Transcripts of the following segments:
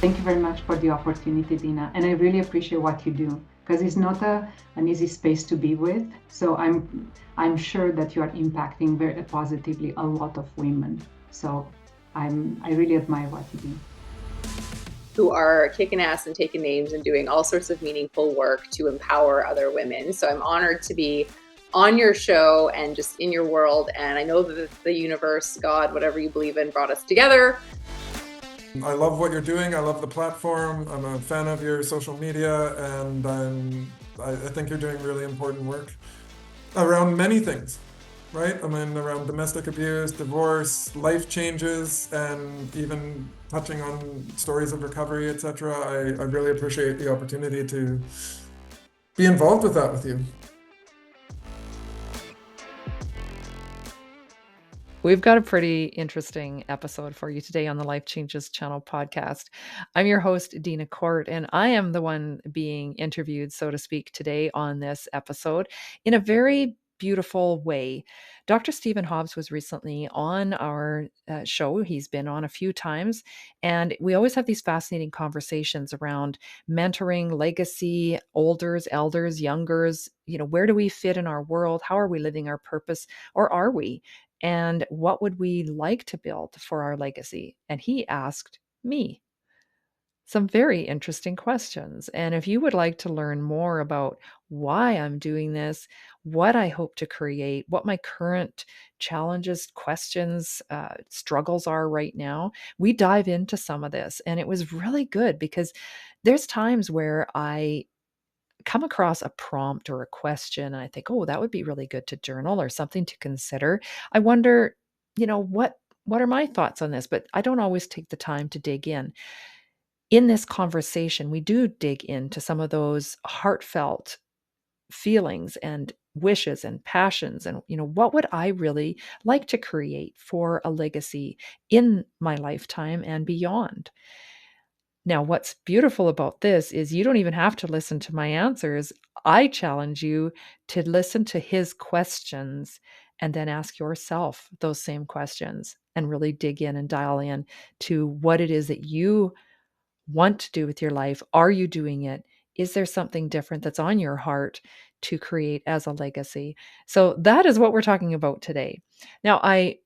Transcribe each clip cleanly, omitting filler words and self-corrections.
Thank you very much for the opportunity, Deena. And I really appreciate what you do, because it's not an easy space to be with. So I'm sure that you are impacting very positively a lot of women. So I really admire what you do. Who are kicking ass and taking names and doing all sorts of meaningful work to empower other women. So I'm honored to be on your show and just in your world. And I know that the universe, God, whatever you believe in, brought us together. I love what you're doing. I love the platform. I'm a fan of your social media, and I think you're doing really important work around many things, right? I mean, around domestic abuse, divorce, life changes, and even touching on stories of recovery, etc. I really appreciate the opportunity to be involved with that with you. We've got a pretty interesting episode for you today on the Life Changes Channel podcast. I'm your host, Deena Court, and I am the one being interviewed, so to speak, today on this episode in a very beautiful way. Dr. Stephen Hobbs was recently on our show. He's been on a few times, and we always have these fascinating conversations around mentoring, legacy, olders, elders, youngers. Where do we fit in our world? How are we living our purpose? Or are we? And what would we like to build for our legacy? And he asked me some very interesting questions. And if you would like to learn more about why I'm doing this, what I hope to create, what my current challenges, questions, struggles are right now, we dive into some of this. And it was really good because there's times where I come across a prompt or a question and I think, oh, that would be really good to journal or something to consider. I wonder, what are my thoughts on this? But I don't always take the time to dig in. In this conversation, we do dig into some of those heartfelt feelings and wishes and passions and what would I really like to create for a legacy in my lifetime and beyond. Now, what's beautiful about this is you don't even have to listen to my answers. I challenge you to listen to his questions and then ask yourself those same questions and really dig in and dial in to what it is that you want to do with your life. Are you doing it? Is there something different that's on your heart to create as a legacy? So that is what we're talking about today. Now,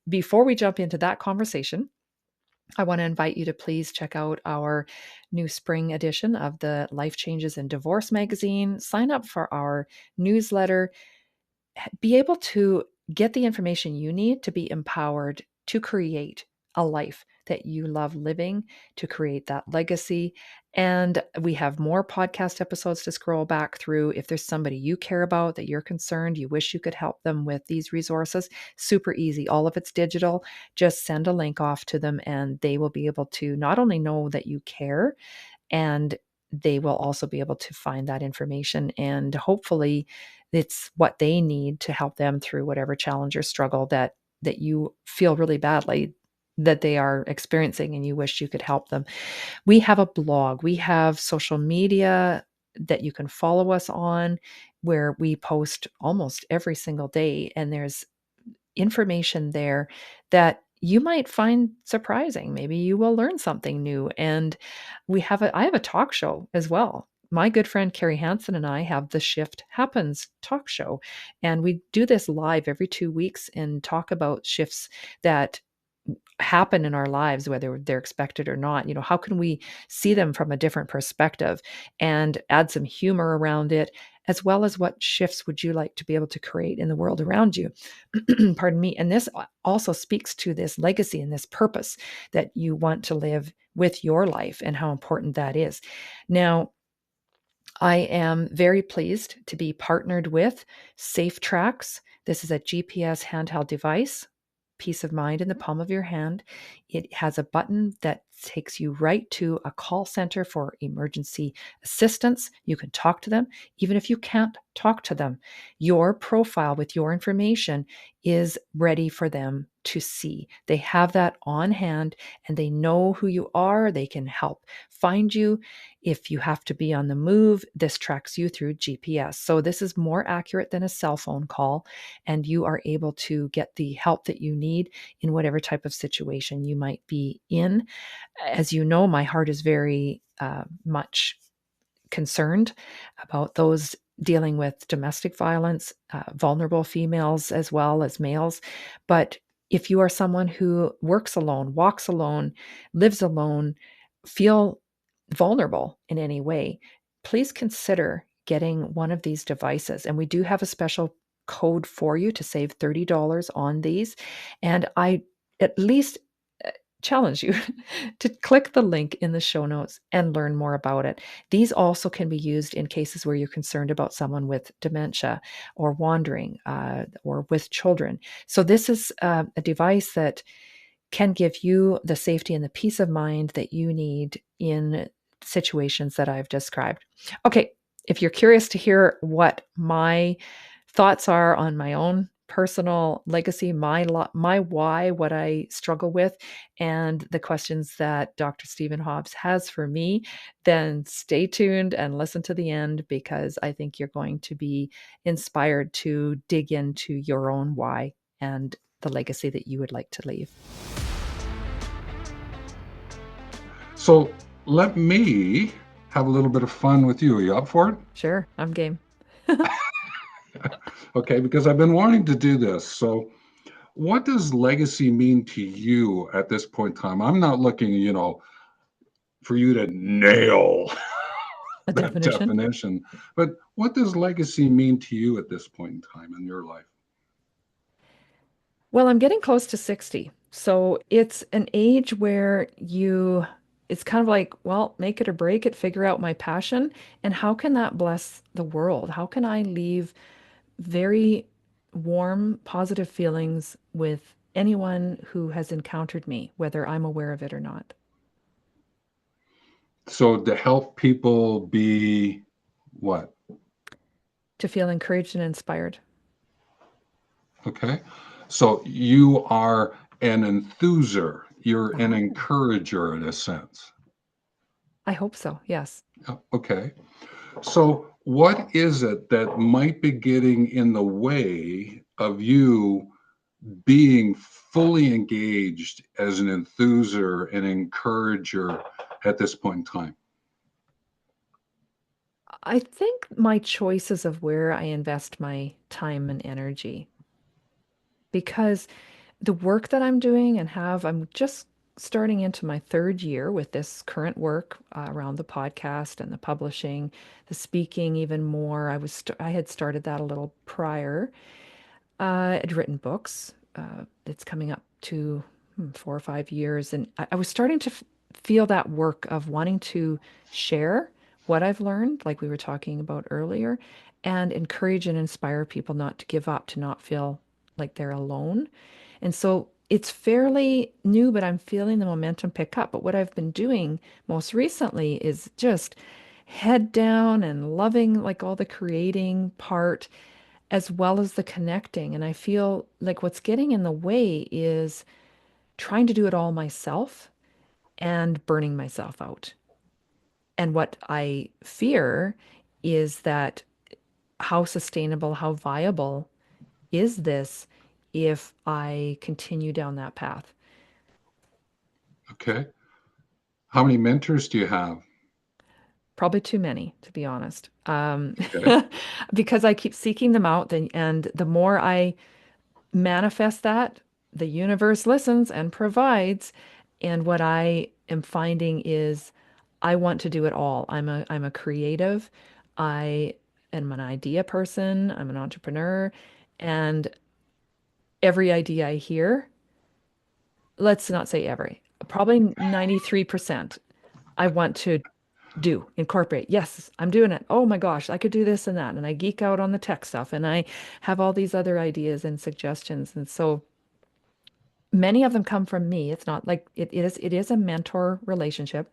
before we jump into that conversation, I want to invite you to please check out our new spring edition of the Life Changes in Divorce magazine. Sign up for our newsletter. Be able to get the information you need to be empowered to create a life that you love living, to create that legacy. And we have more podcast episodes to scroll back through. If there's somebody you care about, that you're concerned, you wish you could help them with these resources, super easy. All of it's digital. Just send a link off to them and they will be able to not only know that you care, and they will also be able to find that information. And hopefully it's what they need to help them through whatever challenge or struggle that you feel really badly that they are experiencing and you wish you could help them. We have a blog, we have social media that you can follow us on where we post almost every single day, and there's information there that you might find surprising. Maybe you will learn something new. And I have a talk show as well. My good friend Carrie Hansen and I have the Shift Happens talk show, and we do this live every 2 weeks and talk about shifts that happen in our lives, whether they're expected or not. How can we see them from a different perspective and add some humor around it, as well as what shifts would you like to be able to create in the world around you? Pardon me. And this also speaks to this legacy and this purpose that you want to live with your life and how important that is. Now, I am very pleased to be partnered with Safe Tracks. This is a GPS handheld device, peace of mind in the palm of your hand. It has a button that takes you right to a call center for emergency assistance. You can talk to them, even if you can't talk to them. Your profile with your information is ready for them to see. They have that on hand and they know who you are. They can help find you. If you have to be on the move, this tracks you through GPS. So this is more accurate than a cell phone call, and you are able to get the help that you need in whatever type of situation you might be in. As you know, my heart is very much concerned about those dealing with domestic violence, vulnerable females as well as males. But if you are someone who works alone, walks alone, lives alone, feel vulnerable in any way, please consider getting one of these devices. And we do have a special code for you to save $30 on these. And I at least challenge you to click the link in the show notes and learn more about it. These also can be used in cases where you're concerned about someone with dementia or wandering or with children. So this is a device that can give you the safety and the peace of mind that you need in situations that I've described. Okay, if you're curious to hear what my thoughts are on my own personal legacy, my why, what I struggle with, and the questions that Dr. Stephen Hobbs has for me, then stay tuned and listen to the end, because I think you're going to be inspired to dig into your own why and the legacy that you would like to leave. So let me have a little bit of fun with you. Are you up for it? Sure, I'm game. Okay, because I've been wanting to do this. So what does legacy mean to you at this point in time? I'm not looking, for you to nail A that definition, but what does legacy mean to you at this point in time in your life? Well, I'm getting close to 60. So it's an age where it's kind of like, well, make it or break it, figure out my passion, and how can that bless the world? How can I leave very warm, positive feelings with anyone who has encountered me, whether I'm aware of it or not? So to help people be what? To feel encouraged and inspired. Okay. So you are an enthuser. You're an encourager in a sense. I hope so, yes. Okay. So what is it that might be getting in the way of you being fully engaged as an enthuser and encourager at this point in time? I think my choices of where I invest my time and energy, because the work that I'm doing I'm just starting into my third year with this current work around the podcast and the publishing, the speaking even more. I had started that a little prior. I'd written books. It's coming up to 4 or 5 years, and I was starting to feel that work of wanting to share what I've learned, like we were talking about earlier, and encourage and inspire people not to give up, to not feel like they're alone. And so it's fairly new, but I'm feeling the momentum pick up. But what I've been doing most recently is just head down and loving like all the creating part as well as the connecting. And I feel like what's getting in the way is trying to do it all myself and burning myself out. And what I fear is that how sustainable, how viable is this if I continue down that path? Okay. How many mentors do you have? Probably too many, to be honest. Okay. Because I keep seeking them out, and the more I manifest that, the universe listens and provides. And what I am finding is I want to do it all. I'm a creative. I am an idea person. I'm an entrepreneur. And every idea I hear, let's not say every, probably 93%, I want to incorporate. Yes, I'm doing it. Oh my gosh, I could do this and that. And I geek out on the tech stuff and I have all these other ideas and suggestions. And so many of them come from me. It's not like it is a mentor relationship.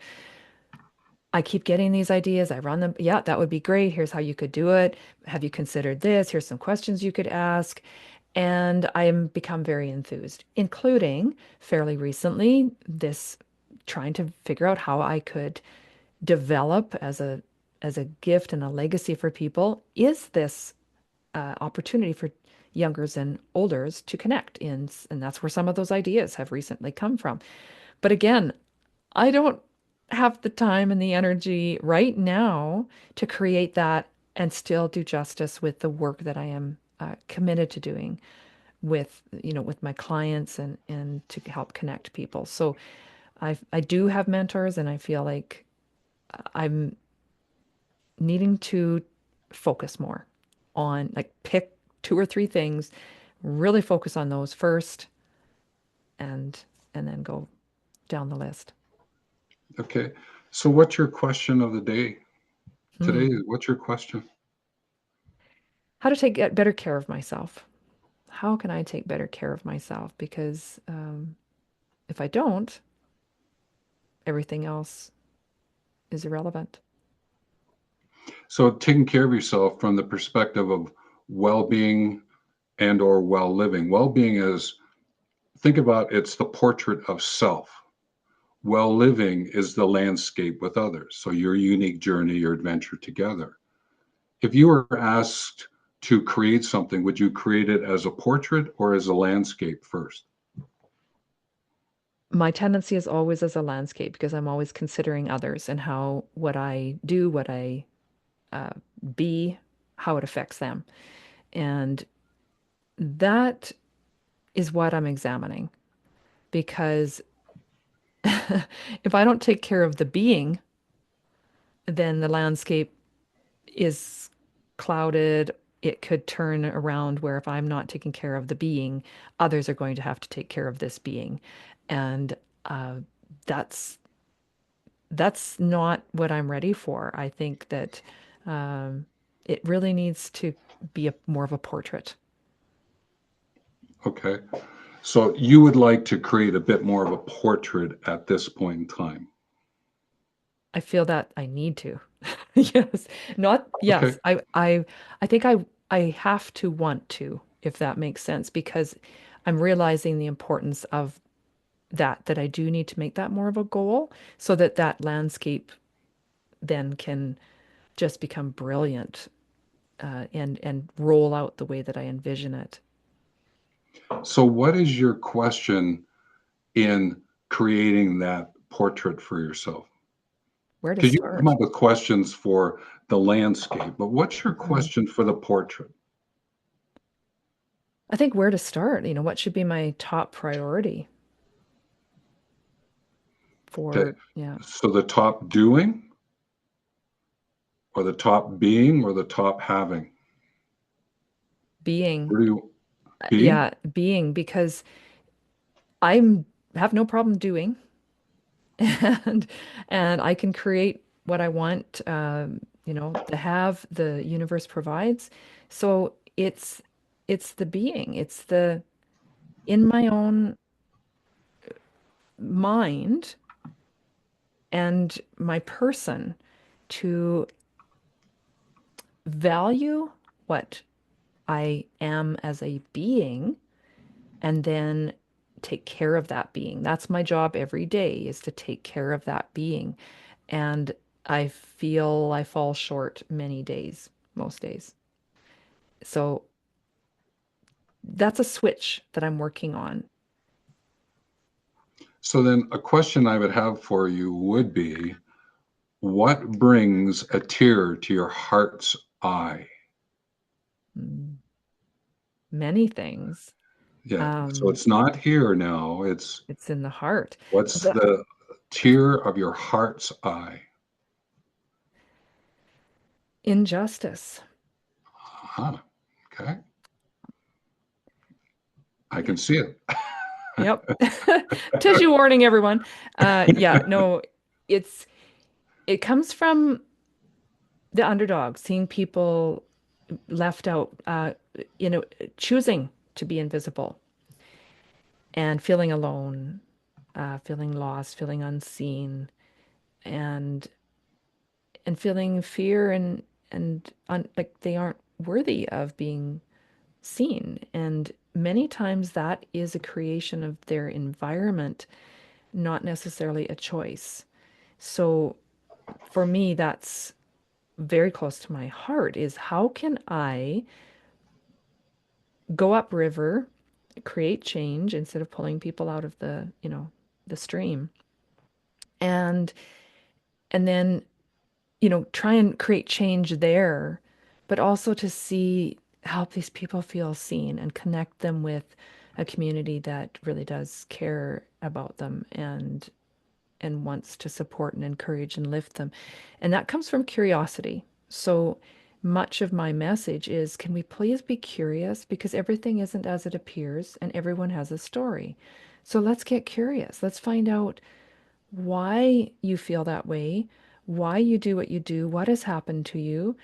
I keep getting these ideas. I run them. Yeah, that would be great. Here's how you could do it. Have you considered this? Here's some questions you could ask. And I am become very enthused, including fairly recently this trying to figure out how I could develop as a gift and a legacy for people is this opportunity for youngers and olders to connect in, and that's where some of those ideas have recently come from. But again, I don't have the time and the energy right now to create that and still do justice with the work that I am committed to doing with with my clients and to help connect people. So I do have mentors, and I feel like I'm needing to focus more on, like, pick two or three things, really focus on those first, and then go down the list. Okay. So what's your question of the day today? Hmm. What's your question? How to get better care of myself. How can I take better care of myself? Because if I don't, everything else is irrelevant. So taking care of yourself from the perspective of well-being and or well-living. Well-being is, think about, it's the portrait of self. Well-living is the landscape with others. So your unique journey, your adventure together. If you were asked to create something, would you create it as a portrait or as a landscape first? My tendency is always as a landscape, because I'm always considering others and how what I do, what I uh, be, how it affects them. And that is what I'm examining, because if I don't take care of the being, then the landscape is clouded. It could turn around where if I'm not taking care of the being, others are going to have to take care of this being. And uh, that's that's not what I'm ready for. I think that um, it really needs to be more of a portrait. Okay. So you would like to create a bit more of a portrait at this point in time. I feel that I need to. Yes. Not Okay. yes. I think I have to want to, if that makes sense, because I'm realizing the importance of that I do need to make that more of a goal, so that that landscape then can just become brilliant, and roll out the way that I envision it. So what is your question in creating that portrait for yourself? Where to Because you come start? up with questions for the landscape, but what's your Mhm. question for the portrait? I think where to start, what should be my top priority Okay. for, yeah, So the top doing or the top being or the top having? being. Where do you being? Yeah, being, because I'm have no problem doing, and I can create what I want, to have, the universe provides. So it's the being, it's the in my own mind and my person, to value what I am as a being, and then take care of that being. That's my job every day, is to take care of that being. And I feel I fall short many days, most days. So that's a switch that I'm working on. So then a question I would have for you would be, what brings a tear to your heart's eye? Mm, Many things. Yeah. So Um, it's not here now. It's it's in the heart. what's The the tear of your heart's eye? injustice. Huh. Okay. I can see it. Yep. Tissue warning, everyone. Yeah, no, it's it comes from the underdog, seeing people left out, choosing to be invisible, and feeling alone, feeling lost, feeling unseen, and feeling fear, and like they aren't worthy of being seen. And many times that is a creation of their environment, not necessarily a choice. So for me, that's very close to my heart, is how can I go upriver, create change instead of pulling people out of the, the stream. And then, try and create change there, but also to help these people feel seen and connect them with a community that really does care about them and wants to support and encourage and lift them. And that comes from curiosity. So much of my message is, can we please be curious? Because everything isn't as it appears, and everyone has a story. So let's get curious. Let's find out why you feel that way, why you do what you do, what has happened to you,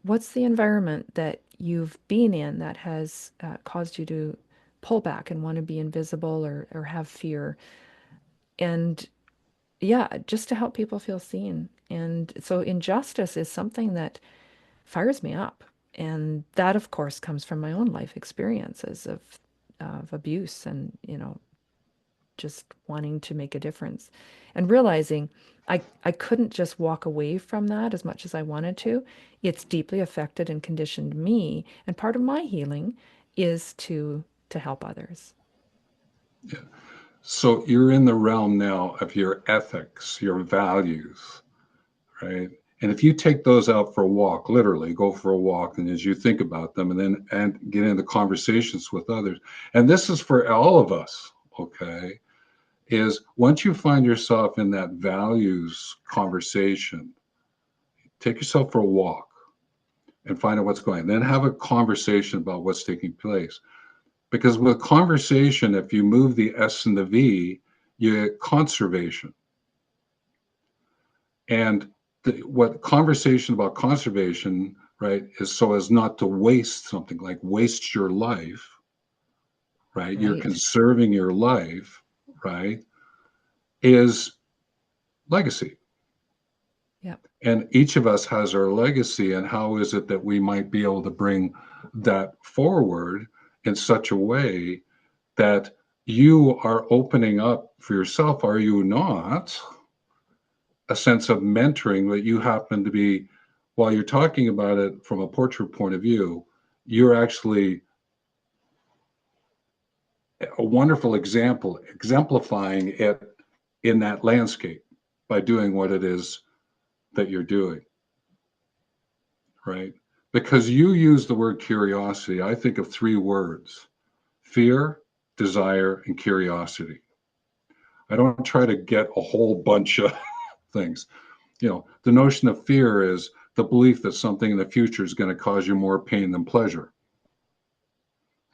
what's the environment that you've been in that has caused you to pull back and want to be invisible or have fear. And yeah, just to help people feel seen. And so injustice is something that fires me up. And that, of course, comes from my own life experiences of abuse and, just wanting to make a difference and realizing I couldn't just walk away from that as much as I wanted to. It's deeply affected and conditioned me. And part of my healing is to help others. Yeah. So you're in the realm now of your ethics, your values, right? And if you take those out for a walk, literally go for a walk, and as you think about them and get into conversations with others, and this is for all of us, okay, is once you find yourself in that values conversation, take yourself for a walk and find out what's going on. Then have a conversation about what's taking place. Because with conversation, if you move the S and the V, you get conservation. And what conversation about conservation, right, is so as not to waste something, like waste your life, right? You're Right. conserving your life, right? Is legacy. Yep. And each of us has our legacy, and how is it that we might be able to bring that forward in such a way that you are opening up for yourself, are you not, a sense of mentoring that you happen to be, while you're talking about it from a portrait point of view, you're actually a wonderful example, exemplifying it in that landscape by doing what it is that you're doing, right? Because you use the word curiosity, I think of three words: fear, desire, and curiosity. I don't try to get a whole bunch of things. The notion of fear is the belief that something in the future is going to cause you more pain than pleasure.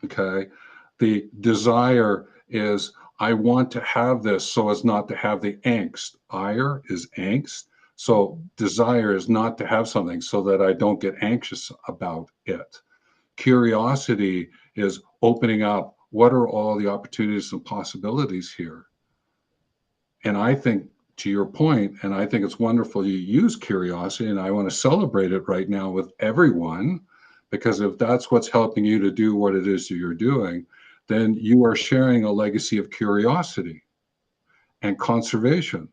Okay. The desire is, I want to have this so as not to have the angst. Ire is angst. So desire is not to have something so that I don't get anxious about it. Curiosity is opening up. What are all the opportunities and possibilities here? And I think, to your point, and I think it's wonderful you use curiosity, and I want to celebrate it right now with everyone, because if that's what's helping you to do what it is that you're doing, then you are sharing a legacy of curiosity and conservation.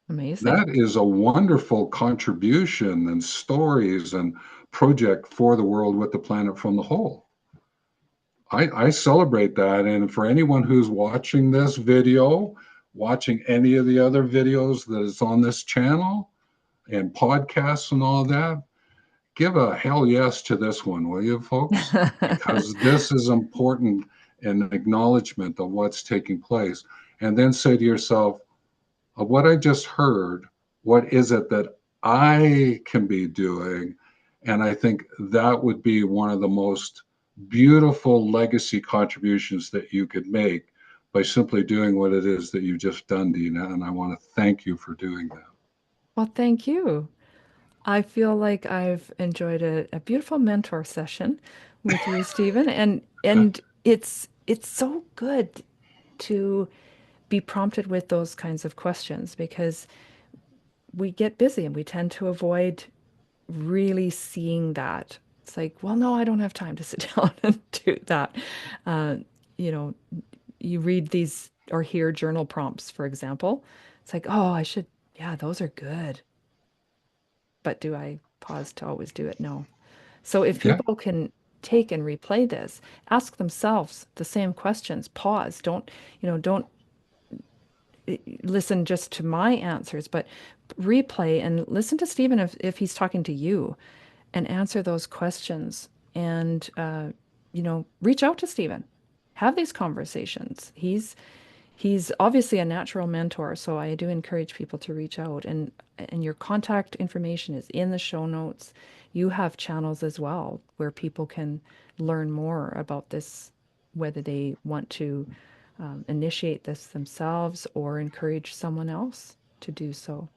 Amazing. That is a wonderful contribution and stories and project for the world with the planet from the whole. I celebrate that. And for anyone who's watching this video, watching any of the other videos that is on this channel and podcasts and all that, give a hell yes to this one, will you, folks? Because this is important, an acknowledgement of what's taking place. And then say to yourself, of what I just heard, what is it that I can be doing? And I think that would be one of the most beautiful legacy contributions that you could make by simply doing what it is that you've just done, Deena. And I want to thank you for doing that. Well, thank you. I feel like I've enjoyed a beautiful mentor session with you, Stephen, and it's so good to be prompted with those kinds of questions because we get busy and we tend to avoid really seeing that It's like, well, no, I don't have time to sit down and do that. You know, you read these or hear journal prompts, for example. It's like, oh, I should, yeah, those are good. But do I pause to always do it? No. So if Yeah. people can take and replay this, ask themselves the same questions, pause, don't listen just to my answers, but replay and listen to Stephen if he's talking to you and answer those questions and, reach out to Stephen. Have these conversations. He's obviously a natural mentor, so I do encourage people to reach out and your contact information is in the show notes. You have channels as well where people can learn more about this, whether they want to initiate this themselves or encourage someone else to do so.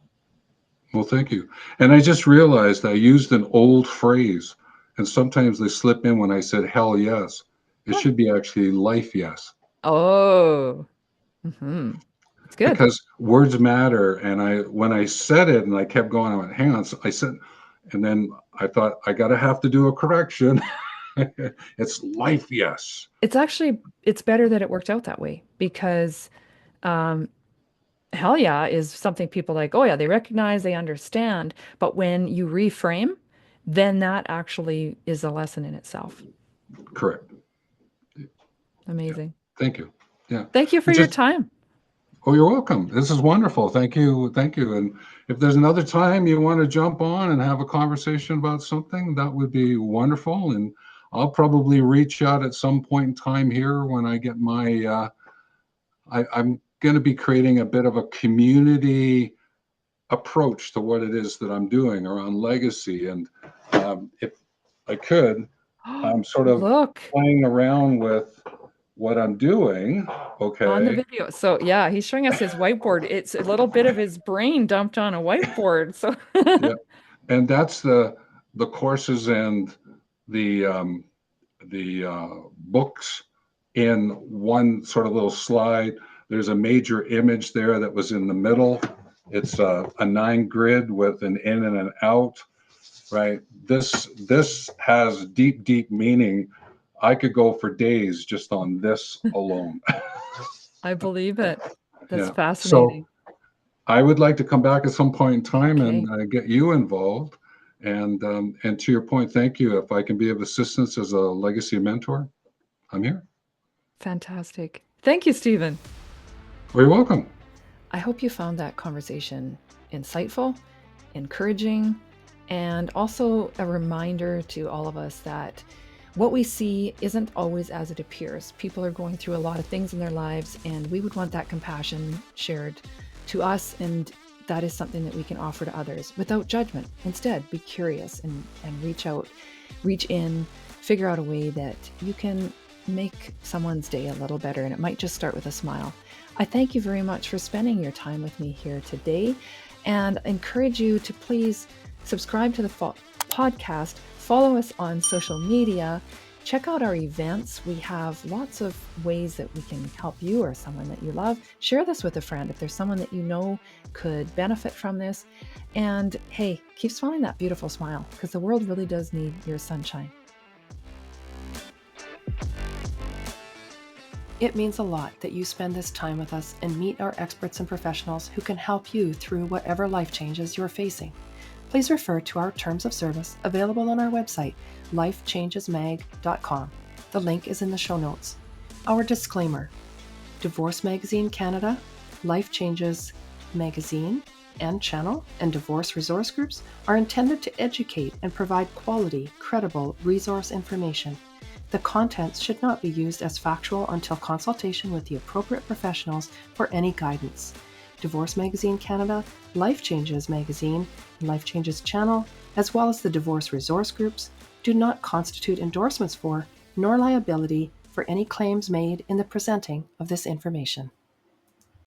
Well, thank you. And I just realized I used an old phrase, and sometimes they slip in when I said hell yes. It should be actually life yes. Oh, it's good. Because words matter. And when I said it and I kept going, I went, hang on. So I said, and then I thought I gotta have to do a correction. It's life yes. It's better that it worked out that way because hell yeah is something people like, oh yeah, they recognize, they understand. But when you reframe, then that actually is a lesson in itself. Correct. Amazing. Thank you. Yeah. Thank you for your time. Oh, you're welcome. This is wonderful. Thank you. Thank you. And if there's another time you want to jump on and have a conversation about something, that would be wonderful. And I'll probably reach out at some point in time here when I get my, I'm going to be creating a bit of a community approach to what it is that I'm doing around legacy. And if I could, I'm sort of playing around with what I'm doing. Okay. On the video. So yeah, he's showing us his whiteboard. It's a little bit of his brain dumped on a whiteboard. So yeah. And that's the courses and the books in one sort of little slide. There's a major image there that was in the middle. It's a 9 grid with an in and an out, right? This has deep meaning. I could go for days just on this alone. I believe it. That's fascinating. So I would like to come back at some point in time and get you involved. And to your point, thank you. If I can be of assistance as a legacy mentor, I'm here. Fantastic. Thank you, Stephen. Well, you're welcome. I hope you found that conversation insightful, encouraging, and also a reminder to all of us that what we see isn't always as it appears. People are going through a lot of things in their lives, and we would want that compassion shared to us, and that is something that we can offer to others without judgment. Instead, be curious and reach out, reach in, figure out a way that you can make someone's day a little better, and it might just start with a smile. I thank you very much for spending your time with me here today, and encourage you to please subscribe to the podcast, follow us on social media, check out our events. We have lots of ways that we can help you or someone that you love. Share this with a friend if there's someone that you know could benefit from this. And hey, keep smiling that beautiful smile, because the world really does need your sunshine. It means a lot that you spend this time with us and meet our experts and professionals who can help you through whatever life changes you're facing. Please refer to our terms of service available on our website, lifechangesmag.com. The link is in the show notes. Our disclaimer: Divorce Magazine Canada, Life Changes Magazine and channel, and divorce resource groups are intended to educate and provide quality, credible resource information. The contents should not be used as factual until consultation with the appropriate professionals for any guidance. Divorce Magazine Canada, Life Changes Magazine, and Life Changes channel, as well as the divorce resource groups, do not constitute endorsements for, nor liability for any claims made in the presenting of this information.